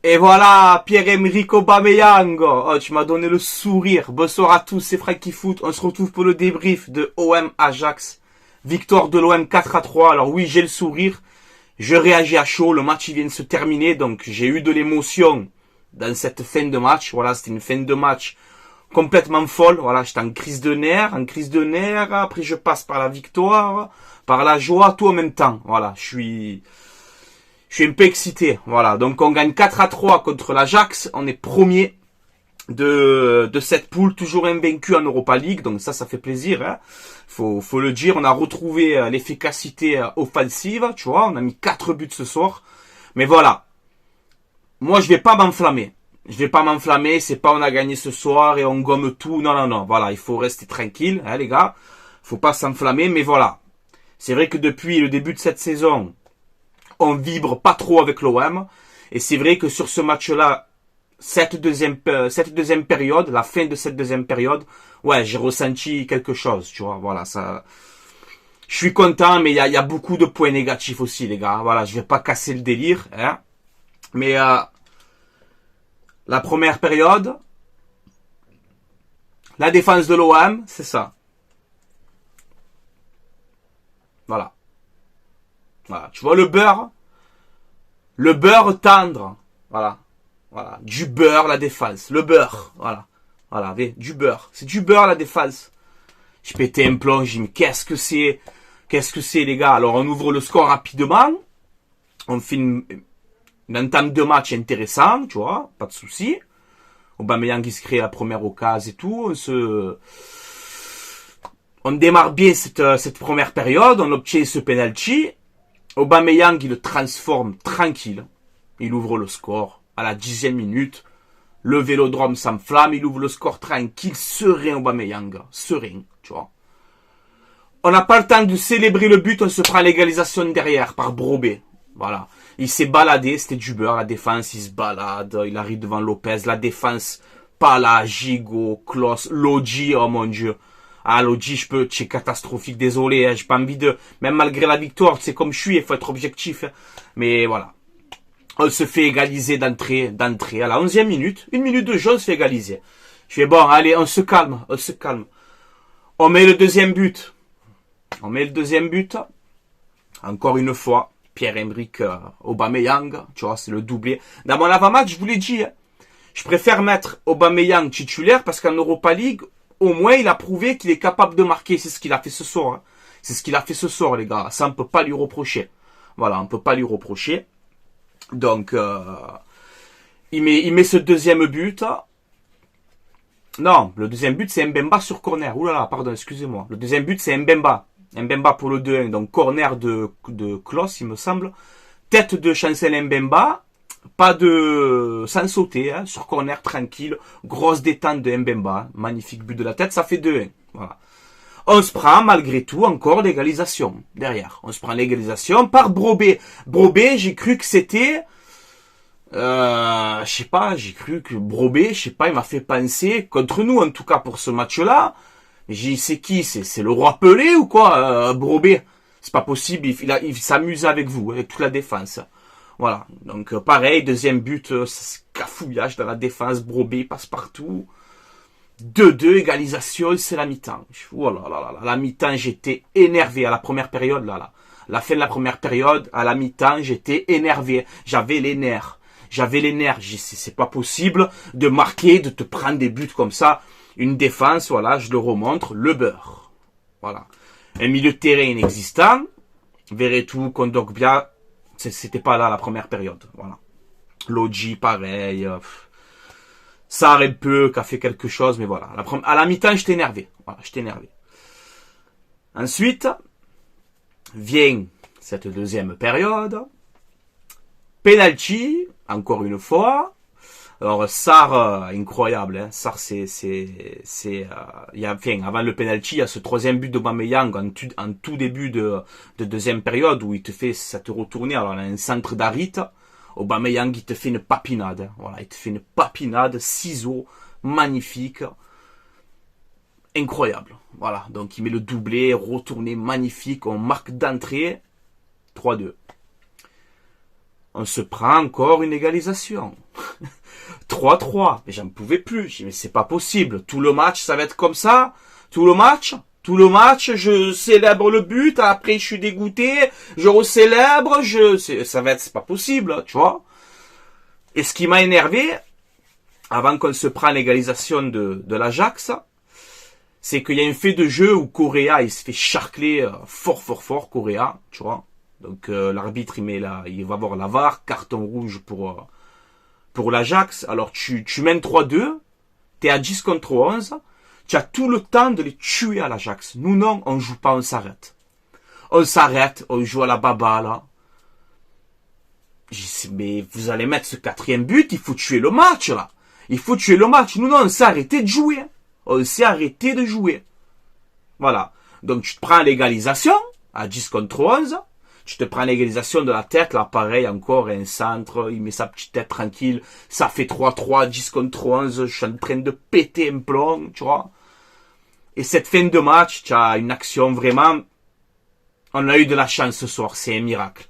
Et voilà, Pierre-Emerick Aubameyang. Oh, tu m'as donné le sourire. Bonsoir à tous, c'est Franky Foot. On se retrouve pour le débrief de OM Ajax. Victoire de l'OM 4-3. Alors oui, j'ai le sourire. Je réagis à chaud. Le match il vient de se terminer, donc j'ai eu de l'émotion dans cette fin de match. Voilà, c'était une fin de match complètement folle. Voilà, j'étais en crise de nerfs, Après, je passe par la victoire, par la joie, tout en même temps. Voilà, je suis un peu excité. Voilà, donc on gagne 4-3 contre l'Ajax. On est premier de cette poule, toujours invaincu en Europa League. Donc ça fait plaisir. Hein. Faut le dire. On a retrouvé l'efficacité offensive. Tu vois, on a mis 4 buts ce soir. Mais voilà, moi je vais pas m'enflammer. C'est pas on a gagné ce soir et on gomme tout. Non. Voilà, il faut rester tranquille, hein, les gars. Faut pas s'enflammer. Mais voilà, c'est vrai que depuis le début de cette saison, on vibre pas trop avec l'OM. Et c'est vrai que sur ce match-là, cette deuxième période, la fin de cette deuxième période, ouais, j'ai ressenti quelque chose, tu vois. Voilà, ça. Je suis content, mais il y a beaucoup de points négatifs aussi, les gars. Voilà, je vais pas casser le délire, hein. Mais la première période, la défense de l'OM, c'est ça. Voilà. Voilà. Tu vois le beurre tendre. Voilà. Voilà. Du beurre, la défense. Le beurre. Voilà. Voilà. Du beurre. C'est du beurre, la défense. Je pétais un plomb. J'ai dit, mais qu'est-ce que c'est, les gars? Alors, on ouvre le score rapidement. On fait une entame de match intéressant, tu vois. Pas de souci. Aubameyang qui se crée la première occasion et tout. On démarre bien cette première période. On obtient ce penalty. Aubameyang, il le transforme tranquille. Il ouvre le score à la 10e minute. Le Vélodrome s'enflamme. Il ouvre le score tranquille. Serein Aubameyang. Serein, tu vois. On n'a pas le temps de célébrer le but. On se prend l'égalisation derrière par Brobé. Voilà. Il s'est baladé. C'était du beurre. La défense, il se balade. Il arrive devant Lopez. La défense, pas là. Gigot, Klos, Lodji. Oh mon Dieu. Ah, Lodji, c'est catastrophique, désolé, hein, j'ai pas envie de, même malgré la victoire, c'est comme je suis, il faut être objectif, hein. Mais voilà. On se fait égaliser d'entrée, à la 11e minute, 1 minute de jeu, on se fait égaliser. Je fais bon, allez, on se calme. On met le deuxième but. Encore une fois, Pierre-Emerick Aubameyang, tu vois, c'est le doublé. Dans mon avant-match, je vous l'ai dit, hein, je préfère mettre Aubameyang titulaire parce qu'en Europa League, au moins, il a prouvé qu'il est capable de marquer. C'est ce qu'il a fait ce soir. Hein. C'est ce qu'il a fait ce soir, les gars. Ça, on peut pas lui reprocher. Voilà, on peut pas lui reprocher. Donc, il met ce deuxième but. Non, le deuxième but, c'est Mbemba sur corner. Ouh là là, pardon, excusez-moi. Le deuxième but, c'est Mbemba. Mbemba pour le 2-1. Donc, corner de Klos, il me semble. Tête de Chancel Mbemba. Pas de sans sauter, hein, sur corner tranquille, grosse détente de Mbemba, magnifique but de la tête, ça fait 2-1. Voilà. On se prend malgré tout encore l'égalisation derrière. On se prend l'égalisation par Brobé. Brobé, j'ai cru que c'était je sais pas, j'ai cru que Brobé, je sais pas, il m'a fait penser contre nous en tout cas pour ce match-là. J'ai dit c'est qui? C'est le roi Pelé ou quoi, Brobé? C'est pas possible, il s'amuse avec vous, avec toute la défense. Voilà, donc pareil, deuxième but, cafouillage dans la défense, Brobé passe partout. 2-2, égalisation, c'est la mi-temps. Voilà, la mi-temps, j'étais énervé à la première période, La fin de la première période, à la mi-temps, j'étais énervé. J'avais les nerfs. C'est pas possible de marquer, de te prendre des buts comme ça. Une défense, voilà, je le remontre, le beurre. Voilà. Un milieu de terrain inexistant. Veretout, Kondogbia, c'était pas là la première période, voilà. Lodji, pareil. Sarr un peu, qui a fait quelque chose, mais voilà. À la mi-temps, j'étais énervé. Voilà, Ensuite, vient cette deuxième période. Penalty, encore une fois. Alors, Sarr, incroyable, hein. Sarr, avant le penalty, il y a ce troisième but d'Aubameyang en tout début de deuxième période où il te fait, ça te retourner. Alors, il a un centre d'Harit. Aubameyang, il te fait une papinade, hein. Voilà, il te fait une papinade, ciseaux, magnifique. Incroyable. Voilà. Donc, il met le doublé, retourné, magnifique. On marque d'entrée. 3-2. on se prend encore une égalisation. 3-3. Mais j'en pouvais plus. Je dis, mais c'est pas possible. Tout le match, ça va être comme ça. Tout le match, je célèbre le but. Après, je suis dégoûté. Je recélèbre. C'est pas possible, tu vois. Et ce qui m'a énervé, avant qu'on se prenne l'égalisation de l'Ajax, c'est qu'il y a un fait de jeu où Correa, il se fait charcler fort, Correa, tu vois. Donc l'arbitre, il va voir la VAR, carton rouge pour l'Ajax. Alors tu mènes 3-2, t'es à 10 contre 11, tu as tout le temps de les tuer à l'Ajax. Nous non, on joue pas, on s'arrête. On joue à la baba là. J'ai dit, mais vous allez mettre ce 4e but, il faut tuer le match là. Il faut tuer le match. Nous non, on s'est arrêté de jouer. On s'est arrêté de jouer. Voilà. Donc tu te prends l'égalisation à 10 contre 11. Tu te prends l'égalisation de la tête, là pareil, encore un centre, il met sa petite tête tranquille. Ça fait 3-3, 10 contre 11. Je suis en train de péter un plomb, tu vois. Et cette fin de match, tu as une action vraiment... On a eu de la chance ce soir, c'est un miracle.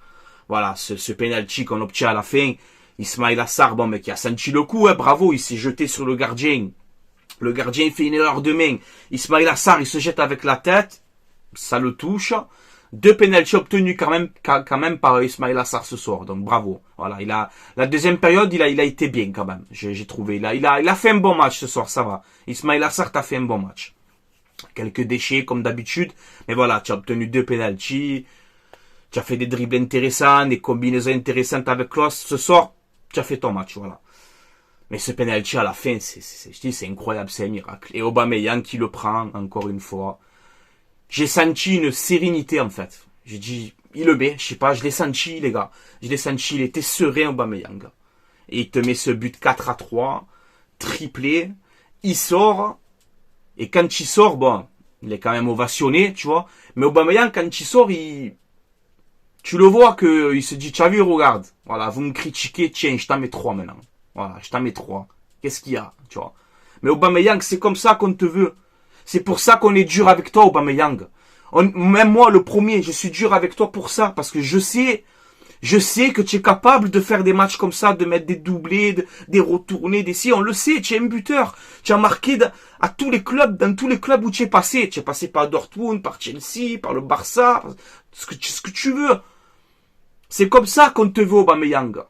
Voilà, ce penalty qu'on obtient à la fin. Ismaïla Sarr, bon, mais qui a senti le coup, hein, bravo, il s'est jeté sur le gardien. Le gardien fait une erreur de main. Ismaïla Sarr, il se jette avec la tête. Ça le touche. 2 penalties obtenus quand même par Ismaïla Sarr ce soir. Donc bravo. Voilà, la deuxième période, il a été bien quand même. J'ai trouvé. Il a fait un bon match ce soir, ça va. Ismaïla Sarr t'a fait un bon match. Quelques déchets comme d'habitude. Mais voilà, tu as obtenu 2 penalties. Tu as fait des dribbles intéressants, des combinaisons intéressantes avec Klos. Ce soir, tu as fait ton match, voilà. Mais ce penalty à la fin, c'est incroyable, c'est un miracle. Et Aubameyang qui le prend, encore une fois. J'ai senti une sérénité, en fait. J'ai dit, il le met, je sais pas, je l'ai senti, les gars. Je l'ai senti, il était serein, Aubameyang. Et il te met ce but 4-3, triplé. Il sort. Et quand il sort, bon, il est quand même ovationné, tu vois. Mais Aubameyang, quand il sort, tu le vois qu'il se dit, tu as vu, regarde. Voilà, vous me critiquez, tiens, je t'en mets 3 maintenant. Voilà, je t'en mets 3. Qu'est-ce qu'il y a, tu vois. Mais Aubameyang, c'est comme ça qu'on te veut. C'est pour ça qu'on est dur avec toi, Aubameyang. Même moi, le premier, je suis dur avec toi pour ça. Parce que je sais que tu es capable de faire des matchs comme ça, de mettre des doublés, des retournés, des si. On le sait, tu es un buteur. Tu as marqué à tous les clubs, dans tous les clubs où tu es passé. Tu es passé par Dortmund, par Chelsea, par le Barça, ce que tu veux. C'est comme ça qu'on te veut, Aubameyang.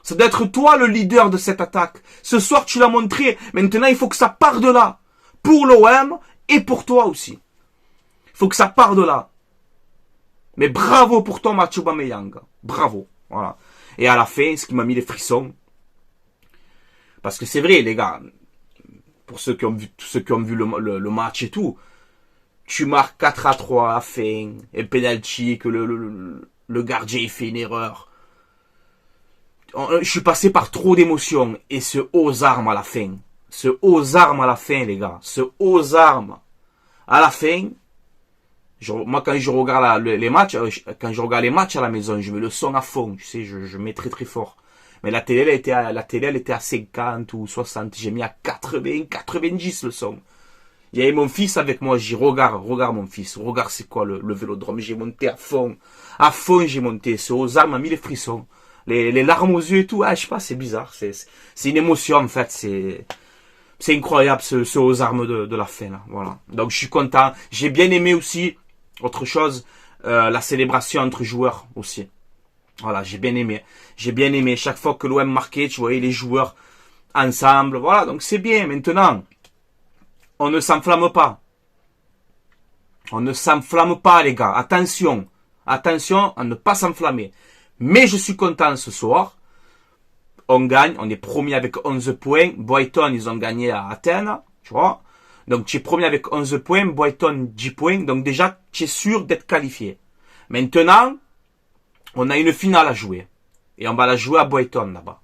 Ça doit être toi le leader de cette attaque. Ce soir, tu l'as montré. Maintenant, il faut que ça parte de là. Pour l'OM et pour toi aussi. Il faut que ça parte de là. Mais bravo pour ton match, Aubameyang. Bravo. Voilà. Et à la fin, ce qui m'a mis les frissons. Parce que c'est vrai, les gars. Pour ceux qui ont vu le match et tout. Tu marques 4-3 à la fin. Et penalty, que le gardien il fait une erreur. Je suis passé par trop d'émotions. Et ce aux armes à la fin. Ce aux armes à la fin, les gars. Ce aux armes à la fin. Moi, quand je regarde les matchs, à la maison, je mets le son à fond. Tu sais, je mets très très fort. Mais la télé, elle était à 50 ou 60. J'ai mis à 80, 90 le son. Il y avait mon fils avec moi. J'ai dit, regarde mon fils. Regarde c'est quoi le vélodrome. J'ai monté à fond. À fond, j'ai monté. Ce aux armes m'a mis les frissons. Les larmes aux yeux et tout. Ah, je sais pas, c'est bizarre. C'est une émotion, en fait. C'est incroyable, ce aux armes de la fin, là. Voilà. Donc, je suis content. J'ai bien aimé aussi, autre chose, la célébration entre joueurs aussi. Voilà, j'ai bien aimé. Chaque fois que l'OM marquait, tu voyais les joueurs ensemble. Voilà, donc c'est bien. Maintenant, on ne s'enflamme pas. On ne s'enflamme pas, les gars. Attention. Attention à ne pas s'enflammer. Mais je suis content ce soir. On gagne, on est premier avec 11 points. Brighton, ils ont gagné à Athènes, tu vois. Donc, tu es premier avec 11 points, Brighton 10 points. Donc, déjà, tu es sûr d'être qualifié. Maintenant, on a une finale à jouer. Et on va la jouer à Brighton, là-bas.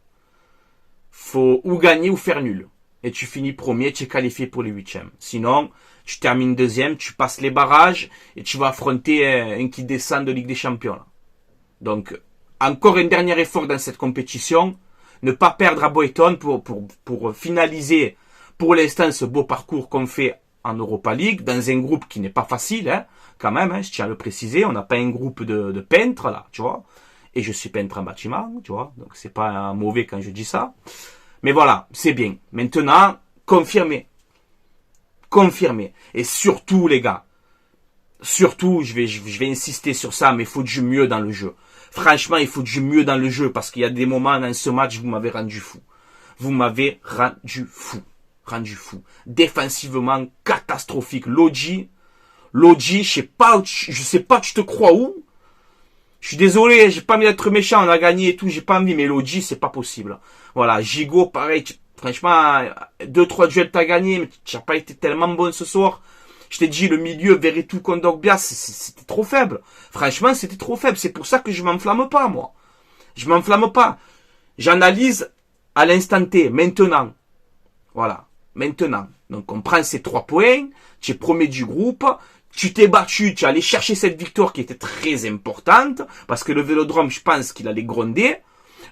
Faut ou gagner ou faire nul. Et tu finis premier, tu es qualifié pour les huitièmes. Sinon, tu termines deuxième, tu passes les barrages et tu vas affronter un qui descend de Ligue des Champions. Là. Donc, encore un dernier effort dans cette compétition. Ne pas perdre à Brighton pour finaliser pour l'instant ce beau parcours qu'on fait en Europa League, dans un groupe qui n'est pas facile, hein, quand même, hein, je tiens à le préciser, on n'a pas un groupe de peintres, là, tu vois. Et je suis peintre en bâtiment, tu vois. Donc, c'est pas mauvais quand je dis ça. Mais voilà, c'est bien. Maintenant, confirmez. Confirmez. Et surtout, les gars. Surtout, je vais insister sur ça, mais il faut du mieux dans le jeu. Franchement, il faut du mieux dans le jeu parce qu'il y a des moments dans ce match, vous m'avez rendu fou. Vous m'avez rendu fou. Rendu fou. Défensivement, catastrophique. Lodji, je sais pas, tu te crois où? Je suis désolé, j'ai pas envie d'être méchant, on a gagné et tout, j'ai pas envie, mais Lodji, c'est pas possible. Voilà, Gigot, pareil, franchement, 2-3 duels t'as gagné, mais tu n'as pas été tellement bon ce soir. Je t'ai dit, le milieu, Veretout, Kondogbia, c'était trop faible. Franchement, c'était trop faible. C'est pour ça que je m'enflamme pas, moi. Je m'enflamme pas. J'analyse à l'instant T, maintenant. Voilà, maintenant. Donc, on prend ces 3 points. Tu es premier du groupe. Tu t'es battu. Tu es allé chercher cette victoire qui était très importante. Parce que le Vélodrome, je pense qu'il allait gronder.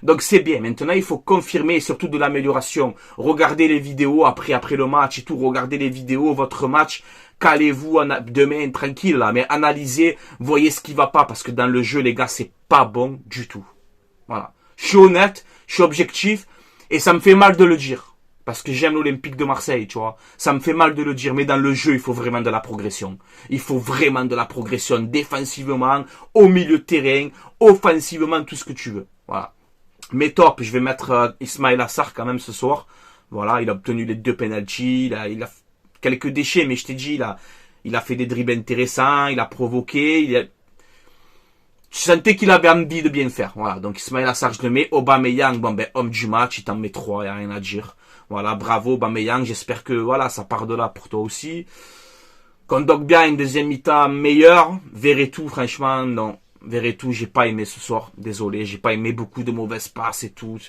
Donc c'est bien. Maintenant, il faut confirmer surtout de l'amélioration. Regardez les vidéos après le match et tout. Regardez les vidéos, votre match. Calez-vous demain tranquille là. Mais analysez, voyez ce qui va pas. Parce que dans le jeu, les gars, c'est pas bon du tout. Voilà. Je suis honnête, je suis objectif. Et ça me fait mal de le dire. Parce que j'aime l'Olympique de Marseille, tu vois. Ça me fait mal de le dire. Mais dans le jeu, il faut vraiment de la progression. Il faut vraiment de la progression. Défensivement, au milieu de terrain, offensivement, tout ce que tu veux. Voilà. Mais top, je vais mettre Ismail Assar quand même ce soir. Voilà, il a obtenu les 2 penalties, il a quelques déchets, mais je t'ai dit, il a fait des dribbles intéressants, il a provoqué, je sentais qu'il avait envie de bien faire. Voilà, donc Ismail Assar, je le mets. Aubameyang, bon ben, homme du match, il t'en met 3, il n'y a rien à dire. Voilà, bravo Aubameyang, j'espère que voilà, ça part de là pour toi aussi. Kondogbia, une deuxième mi-temps meilleure. Veretout, franchement, non. Veretout, j'ai pas aimé ce soir. Désolé, j'ai pas aimé, beaucoup de mauvaises passes et tout.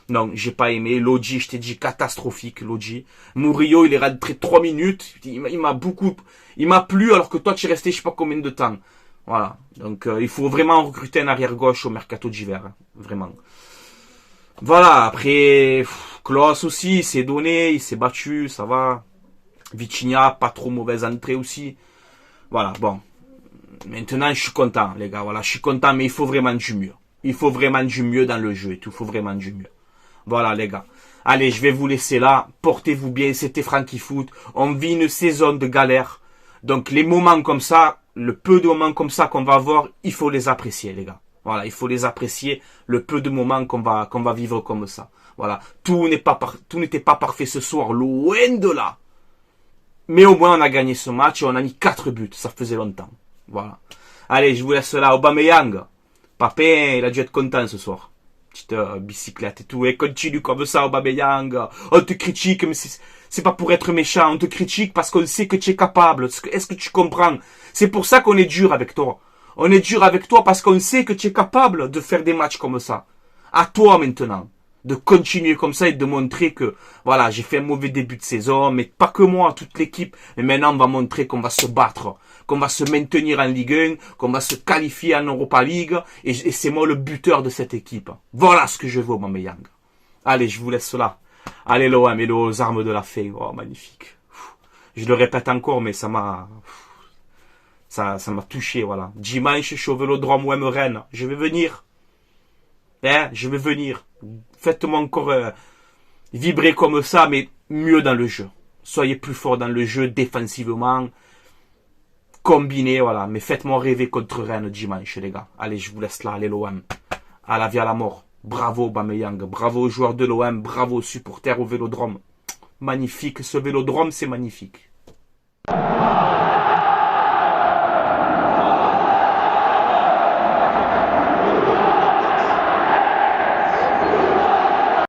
Non, j'ai pas aimé. Lodji, je t'ai dit, catastrophique, Lodji. Murillo, il est rentré 3 minutes. Il m'a plu alors que toi, tu es resté je sais pas combien de temps. Voilà. Donc, il faut vraiment recruter un arrière gauche au mercato d'hiver. Hein. Vraiment. Voilà. Après, Klose aussi, il s'est donné, il s'est battu, ça va. Vitinha, pas trop mauvaise entrée aussi. Voilà, bon. Maintenant, je suis content, les gars. Voilà, je suis content, mais il faut vraiment du mieux. Il faut vraiment du mieux dans le jeu et tout. Il faut vraiment du mieux. Voilà, les gars. Allez, je vais vous laisser là. Portez-vous bien. C'était Franky Foot. On vit une saison de galère. Donc, les moments comme ça, le peu de moments comme ça qu'on va avoir, il faut les apprécier, les gars. Voilà, il faut les apprécier. Le peu de moments qu'on va vivre comme ça. Voilà. Tout n'était pas parfait ce soir. Loin de là. Mais au moins, on a gagné ce match et on a mis 4 buts. Ça faisait longtemps. Voilà. Allez, je vous laisse là. Aubameyang. Papin, il a dû être content ce soir. Petite bicyclette et tout. Et continue comme ça, Aubameyang. On te critique, mais c'est pas pour être méchant. On te critique parce qu'on sait que tu es capable. Est-ce que tu comprends? C'est pour ça qu'on est dur avec toi. On est dur avec toi parce qu'on sait que tu es capable de faire des matchs comme ça. À toi maintenant. De continuer comme ça et de montrer que, voilà, j'ai fait un mauvais début de saison, mais pas que moi, toute l'équipe. Mais maintenant, on va montrer qu'on va se battre, qu'on va se maintenir en Ligue 1, qu'on va se qualifier en Europa League, et c'est moi le buteur de cette équipe. Voilà ce que je veux, Aubameyang. Allez, je vous laisse là. Allez, l'OM et aux armes de la fée. Oh, magnifique. Je le répète encore, mais ça m'a touché, voilà. Dimanche, je suis au Vélodrome OM Rennes. Je vais venir. Je vais venir. Faites-moi encore vibrer comme ça, mais mieux dans le jeu. Soyez plus fort dans le jeu, défensivement. Combinez, voilà. Mais faites-moi rêver contre Rennes dimanche, les gars. Allez, je vous laisse là. Allez, l'OM. À la vie, à la mort. Bravo, Aubameyang. Bravo aux joueurs de l'OM. Bravo aux supporters au Vélodrome. Magnifique. Ce Vélodrome, c'est magnifique.